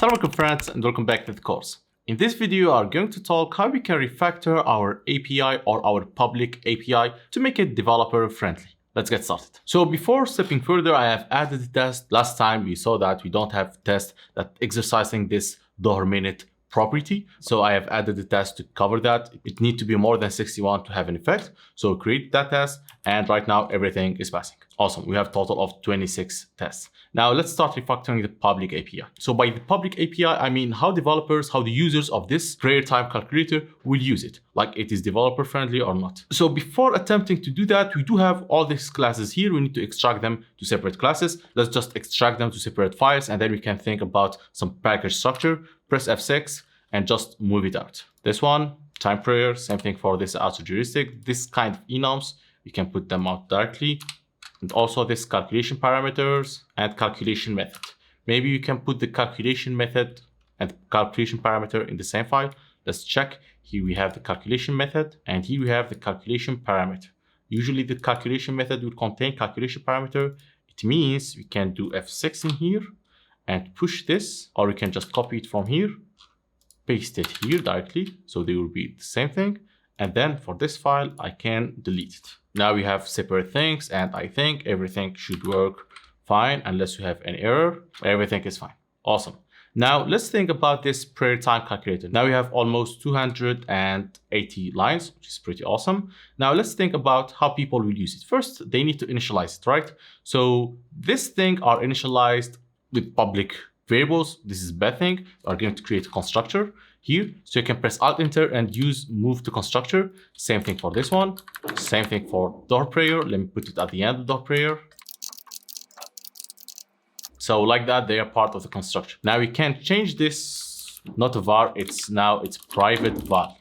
Assalamu alaikum friends and welcome back to the course. In this video, we are going to talk how we can refactor our API or our public API to make it developer friendly. Let's get started. So before stepping further, I have added a test. Last time we saw that we don't have test that exercising this $minute property. So I have added a test to cover that. It needs to be more than 61 to have an effect. So create that test and right now everything is passing. Awesome, we have a total of 26 tests. Now let's start refactoring the public API. So by the public API, I mean how developers, how the users of this prayer time calculator will use it, like it is developer friendly or not. So before attempting to do that, we do have all these classes here. We need to extract them to separate classes. Let's just extract them to separate files and then we can think about some package structure. Press F6 and just move it out. This one, time prayer, same thing for this auto heuristic. This kind of enums, we can put them out directly. And also this calculation parameters and calculation method. Maybe you can put the calculation method and calculation parameter in the same file. Let's check. Here we have the calculation method and here we have the calculation parameter. Usually the calculation method will contain calculation parameter. It means we can do F6 in here and push this, or we can just copy it from here, paste it here directly. So they will be the same thing. And then for this file, I can delete it. Now we have separate things and I think everything should work fine unless you have any error. Everything is fine. Awesome. Now let's think about this prayer time calculator. Now we have almost 280 lines, which is pretty awesome. Now let's think about how people will use it. First, they need to initialize it, right? So this thing are initialized with public variables. This is a bad thing. We are going to create a constructor here. So you can press Alt Enter and use move to constructor. Same thing for this one. Same thing for door prayer. Let me put it at the end of door prayer. So like that, they are part of the constructor. Now we can change this, not a var, it's private var.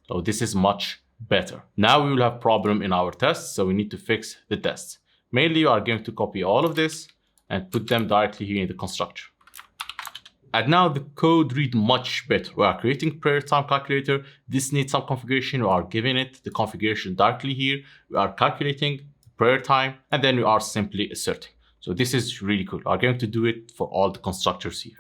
So this is much better. Now we will have problem in our tests. So we need to fix the tests. Mainly we are going to copy all of this and put them directly here in the constructor. And now the code read much better. We are creating prayer time calculator. This needs some configuration. We are giving it the configuration directly here. We are calculating prayer time and then we are simply asserting. So this is really cool. We are going to do it for all the constructors here.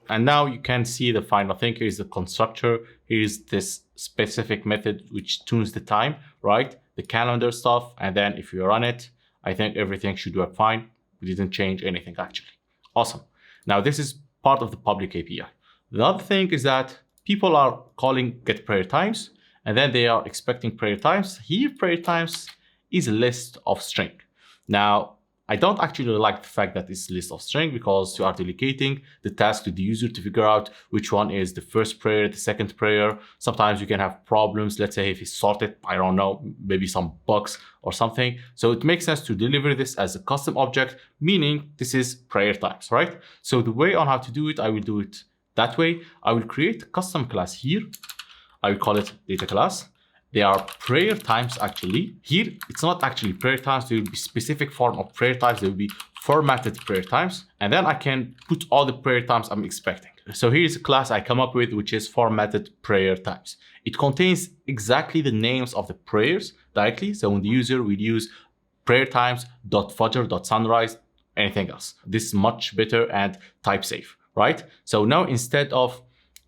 And now you can see the final thing. Here is the constructor. Here is this specific method which tunes the time, right? The calendar stuff. And then if you run it, I think everything should work fine. We didn't change anything actually. Awesome. Now this is part of the public API. The other thing is that people are calling get prayer times and then they are expecting prayer times. Here prayer times is a list of string. Now, I don't actually like the fact that it's a list of string because you are delegating the task to the user to figure out which one is the first prayer, the second prayer. Sometimes you can have problems. Let's say if it's sorted, I don't know, maybe some bugs or something. So it makes sense to deliver this as a custom object, meaning this is prayer times, right? So the way on how to do it, I will do it that way. I will create a custom class here. I will call it data class. They are prayer times actually. Here, it's not actually prayer times. There will be specific form of prayer times. There will be formatted prayer times. And then I can put all the prayer times I'm expecting. So here's a class I come up with, which is formatted prayer times. It contains exactly the names of the prayers directly. So when the user will use prayer times.fajr.sunrise, anything else. This is much better and type safe, right? So now instead of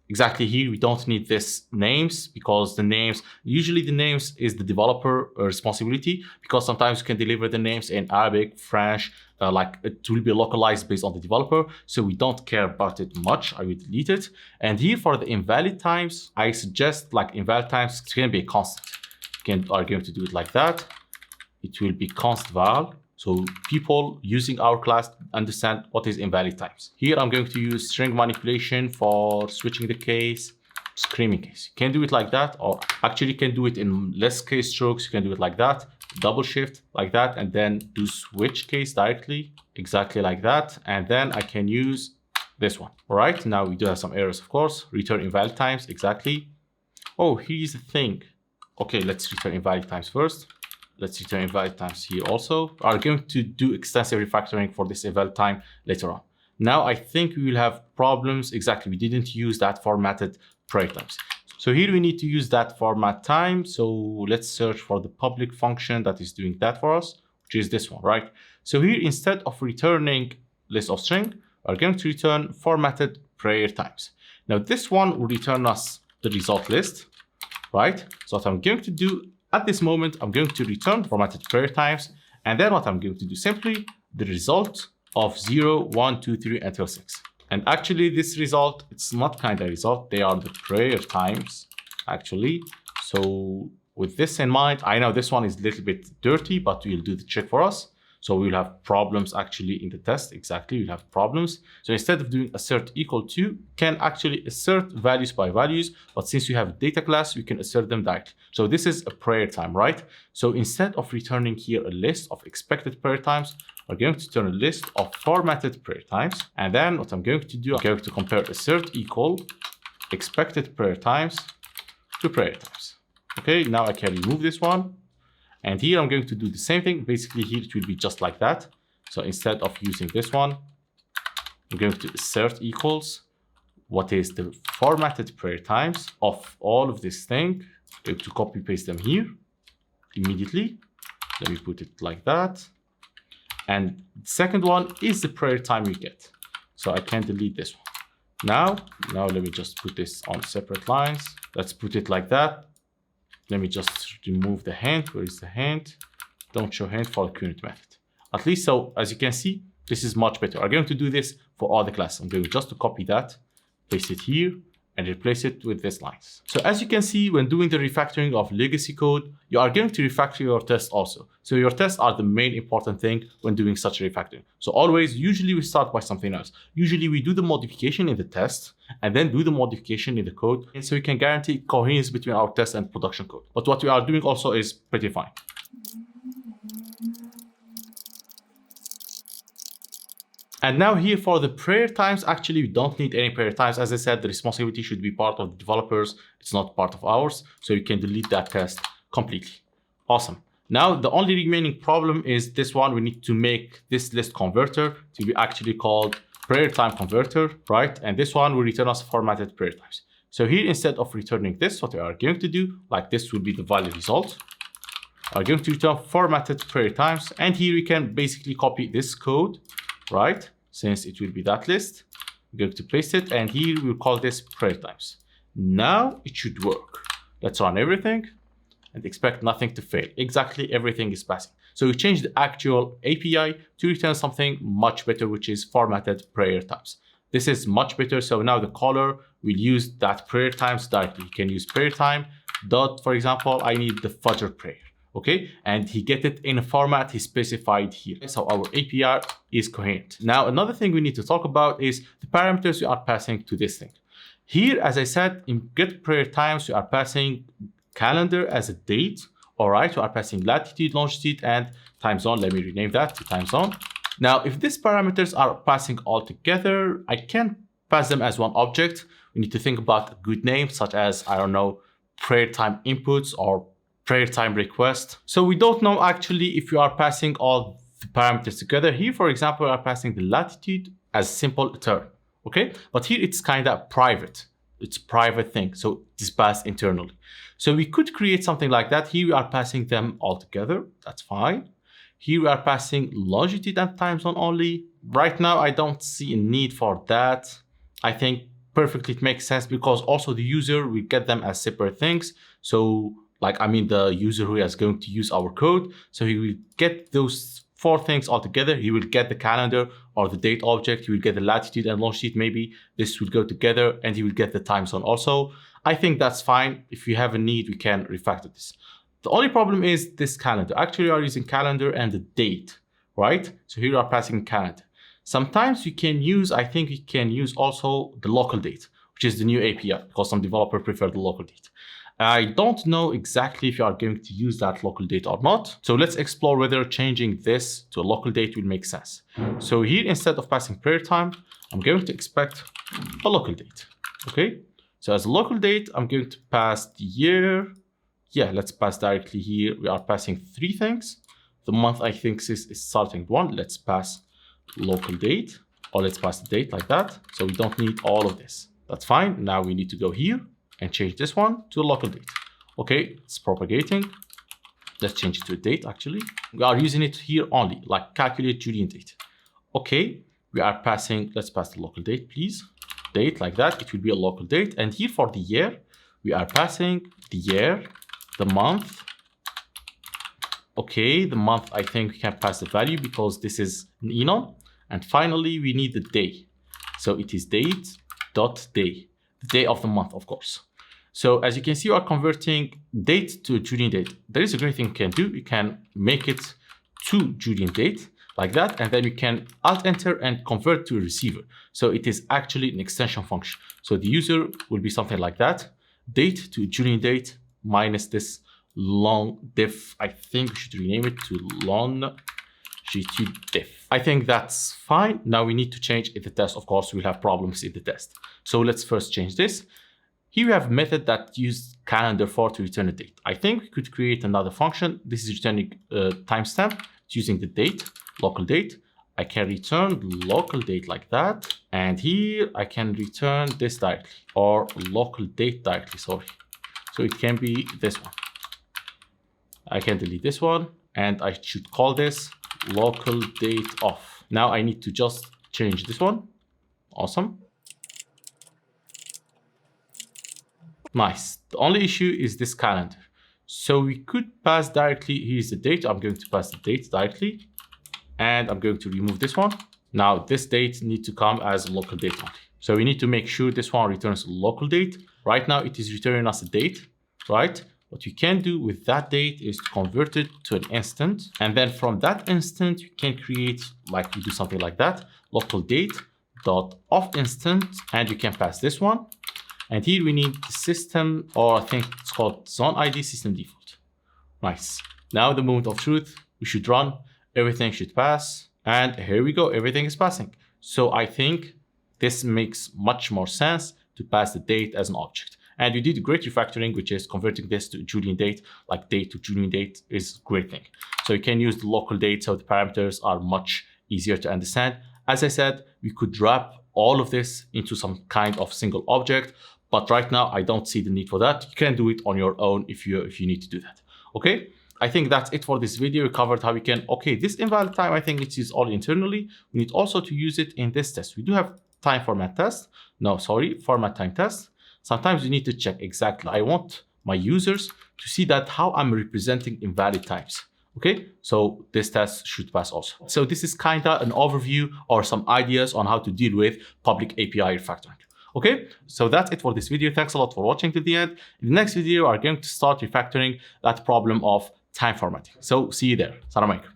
exactly here, we don't need this names because the names, usually the names is the developer responsibility because sometimes you can deliver the names in Arabic, French, like it will be localized based on the developer. So we don't care about it much. I will delete it. And here for the invalid times, I suggest like invalid times, it's going to be a constant. You are going to do it like that. It will be const val. So people using our class understand what is invalid times. Here I'm going to use string manipulation for switching the case, screaming case. You can do it like that, or actually you can do it in less case strokes. You can do it like that, double shift like that, and then do switch case directly, exactly like that. And then I can use this one. All right, now we do have some errors, of course. Return invalid times, exactly. Oh, here's the thing. Okay, let's return invalid times first. Let's return invalid times here also. We are going to do extensive refactoring for this invalid time later on. Now I think we will have problems. Exactly, we didn't use that formatted prayer times. So here we need to use that format time. So let's search for the public function that is doing that for us, which is this one, right? So here, instead of returning list of string, we're going to return formatted prayer times. Now this one will return us the result list, right? So what I'm going to do at this moment, I'm going to return formatted prayer times. And then what I'm going to do, simply the result of 0, 1, 2, 3 until 6. And actually this result, it's not kind of result, they are the prayer times actually. So with this in mind, I know this one is a little bit dirty, but we'll do the check for us. So we'll have problems actually in the test. Exactly, we'll have problems. So instead of doing assert equal to, can actually assert values by values, but since we have a data class, we can assert them directly. So this is a prayer time, right? So instead of returning here a list of expected prayer times, we're going to turn a list of formatted prayer times. And then what I'm going to do, I'm going to compare assert equal expected prayer times to prayer times. Okay, now I can remove this one. And here I'm going to do the same thing. Basically here it will be just like that. So instead of using this one, I'm going to assert equals what is the formatted prayer times of all of this thing. I'm going to copy paste them here immediately. Let me put it like that. And the second one is the prayer time you get. So I can delete this one. Now let me just put this on separate lines. Let's put it like that. Let me just remove the hint. Where is the hint? Don't show hint for the current method. At least, so as you can see, this is much better. I'm going to do this for all the classes. I'm going just to copy that, paste it here, and replace it with these lines. So as you can see, when doing the refactoring of legacy code, you are going to refactor your tests also. So your tests are the main important thing when doing such refactoring. So always, usually we start by something else. Usually we do the modification in the test and then do the modification in the code. And so we can guarantee coherence between our test and production code. But what we are doing also is pretty fine. And now here for the prayer times, actually we don't need any prayer times. As I said, the responsibility should be part of the developers. It's not part of ours. So you can delete that test completely. Awesome. Now the only remaining problem is this one. We need to make this list converter to be actually called prayer time converter, right? And this one will return us formatted prayer times. So here, instead of returning this, what we are going to do, like this will be the valid result. We are going to return formatted prayer times. And here we can basically copy this code, right? Since it will be that list, we're going to paste it, and here we'll call this prayer times. Now it should work. Let's run everything and expect nothing to fail. Exactly, everything is passing. So we changed the actual API to return something much better, which is formatted prayer times. This is much better. So now the caller will use that prayer times directly. You can use prayer time dot, for example, I need the Fajr prayer. Okay, and he get it in a format he specified here. So our API is coherent. Now, another thing we need to talk about is the parameters we are passing to this thing. Here, as I said, in get prayer times, we are passing calendar as a date. All right, we are passing latitude, longitude, and time zone. Let me rename that to time zone. Now, if these parameters are passing all together, I can't pass them as one object. We need to think about a good name, such as, I don't know, prayer time inputs or prayer time request. So we don't know actually if you are passing all the parameters together. Here, for example, we are passing the latitude as simple term, okay? But here it's kind of private. It's a private thing, so it's passed internally. So we could create something like that. Here we are passing them all together. That's fine. Here we are passing longitude and time zone only. Right now, I don't see a need for that. I think perfectly it makes sense because also the user will get them as separate things. So the user who is going to use our code. So he will get those four things all together. He will get the calendar or the date object. He will get the latitude and longitude. Maybe this will go together, and he will get the time zone also. I think that's fine. If you have a need, we can refactor this. The only problem is this calendar. Actually, we are using calendar and the date, right? So here we are passing calendar. Sometimes you can use, I think you can use also the local date, which is the new API, because some developers prefer the local date. I don't know exactly if you are going to use that local date or not. So let's explore whether changing this to a local date will make sense. So here, instead of passing prayer time, I'm going to expect a local date. Okay. So as a local date, I'm going to pass the year. Yeah, let's pass directly here. We are passing three things. The month I think is starting one. Let's pass local date. or let's pass the date like that. So we don't need all of this. That's fine. Now we need to go here and change this one to a local date. Okay, it's propagating. Let's change it to a date actually. We are using it here only, like calculate Julian date. Okay, we are passing, let's pass the local date, please. Date like that, it will be a local date. And here for the year, we are passing the year, the month. Okay, the month, I think we can pass the value because this is an enum. And finally, we need the day. So it is date.day, the day of the month, of course. So as you can see, we are converting date to Julian date. There is a great thing you can do. You can make it to Julian date like that, and then you can Alt-Enter and convert to a receiver. So it is actually an extension function. So the user will be something like that, date to Julian date minus this long diff. I think we should rename it to long GT diff. I think that's fine. Now we need to change in the test. Of course, we'll have problems in the test. So let's first change this. Here we have a method that used calendar for to return a date. I think we could create another function. This is returning timestamp. It's using the date, local date. I can return local date like that. And here I can return this directly, or local date directly, sorry. So it can be this one. I can delete this one and I should call this local date off. Now I need to just change this one. Awesome. Nice. The only issue is this calendar. So we could pass directly, here's the date. I'm going to pass the date directly. And I'm going to remove this one. Now this date needs to come as local date only. So we need to make sure this one returns local date. Right now it is returning us a date, right? What you can do with that date is to convert it to an instant. And then from that instant, you can create, like we do something like that, local date dot off instant, and you can pass this one. And here we need the system, or I think it's called zone ID system default. Nice. Now the moment of truth, we should run, everything should pass. And here we go, everything is passing. So I think this makes much more sense to pass the date as an object. And you did great refactoring, which is converting this to Julian date, like date to Julian date is a great thing. So you can use the local date, so the parameters are much easier to understand. As I said, we could wrap all of this into some kind of single object, but right now I don't see the need for that. You can do it on your own if you need to do that. Okay, I think that's it for this video. We covered how we can, okay, this invalid time, I think it's used all internally. We need also to use it in this test. We do have time format test. No, sorry, format time test. Sometimes you need to check exactly. I want my users to see that how I'm representing invalid times. Okay, so this test should pass also. So this is kind of an overview or some ideas on how to deal with public API refactoring. Okay, so that's it for this video. Thanks a lot for watching to the end. In the next video, we are going to start refactoring that problem of time formatting. So see you there. Salam alaikum.